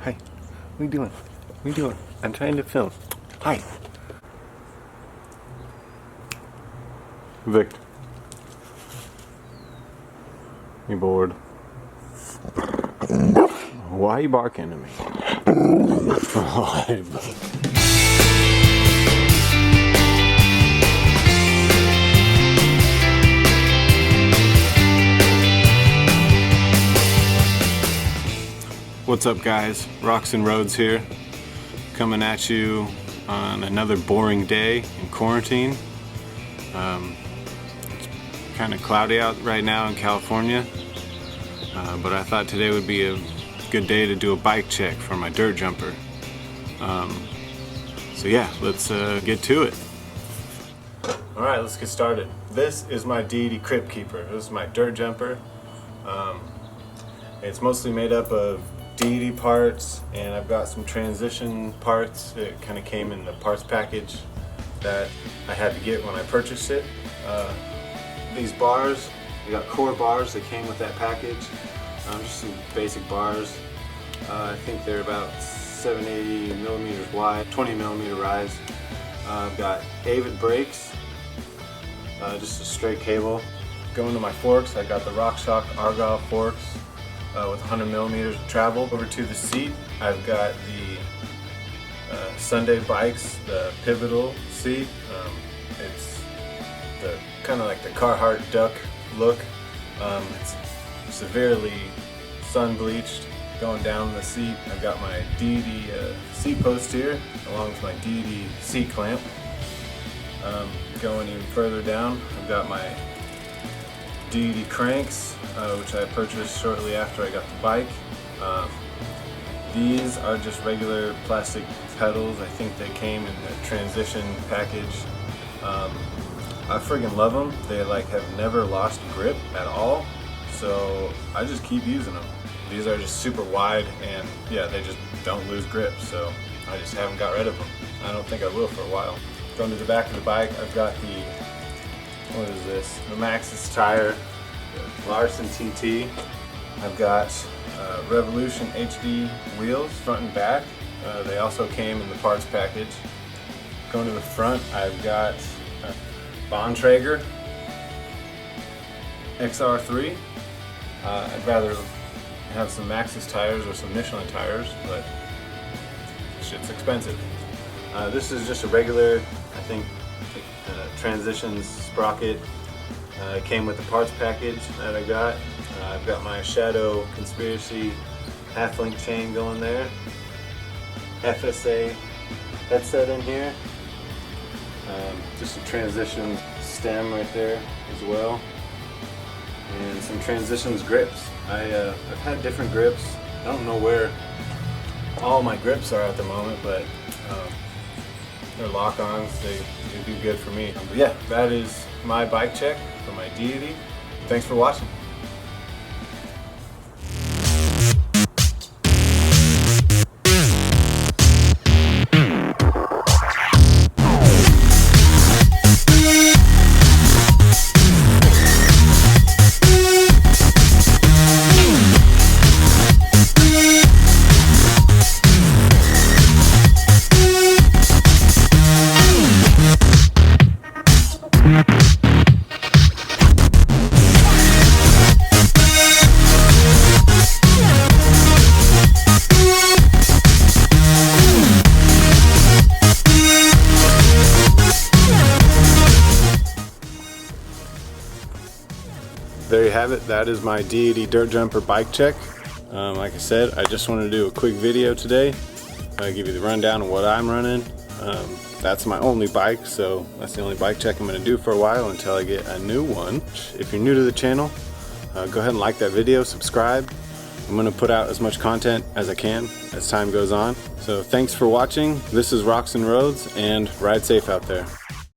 Hi. What are you doing? What are you doing? I'm trying to film. Hi. Victor. You bored? Why are you barking at me? What's up, guys? Rocks and Roads here, coming at you on another boring day in quarantine. It's kind of cloudy out right now in California, but I thought today would be a good day to do a bike check for my dirt jumper. So yeah, let's get to it. Alright, let's get started. This is my Deity CryptKeeper. This is my dirt jumper. It's mostly made up of Deity parts, and I've got some transition parts. It kind of came in the parts package that I had to get when I purchased it. These bars, we got core bars that came with that package. Just some basic bars. I think they're about 780 millimeters wide, 20 millimeter rise. I've got Avid brakes, just a straight cable. Going to my forks, I got the RockShox Argyle forks with 100 millimeters of travel. Over to the seat, I've got the Sunday Bikes, the Pivotal seat. It's the kind of like the Carhartt duck look. It's severely sun bleached. Going down the seat, I've got my Deity seat post here, along with my Deity seat clamp. Going even further down, I've got my Deity cranks, which I purchased shortly after I got the bike. These are just regular plastic pedals. I think they came in the transition package. I friggin' love them. They have never lost grip at all, so I just keep using them. These are just super wide, and yeah, they just don't lose grip, so I just haven't got rid of them. I don't think I will for a while. Going to the back of the bike, I've got the, what is this? The Maxxis tire, the Larson TT. I've got Revolution HD wheels, front and back. They also came in the parts package. Going to the front, I've got Bontrager XR3. I'd rather have some Maxxis tires or some Michelin tires, but shit's expensive. This is just a regular, I think, transitions sprocket. It came with the parts package that I got. I've got my Shadow Conspiracy half-link chain going there. FSA headset in here. Just a transition stem right there as well. And some transitions grips. I've had different grips. I don't know where all my grips are at the moment, but they're lock-ons. They do good for me. But yeah, that is my bike check for my Deity. Thanks for watching. There you have it. That is my Deity dirt jumper bike check. Like I said, I just wanted to do a quick video today. Give you the rundown of what I'm running. That's my only bike, so that's the only bike check I'm going to do for a while until I get a new one. If you're new to the channel, go ahead and like that video, subscribe. I'm going to put out as much content as I can as time goes on. So thanks for watching. This is Rocks and Roads, and ride safe out there.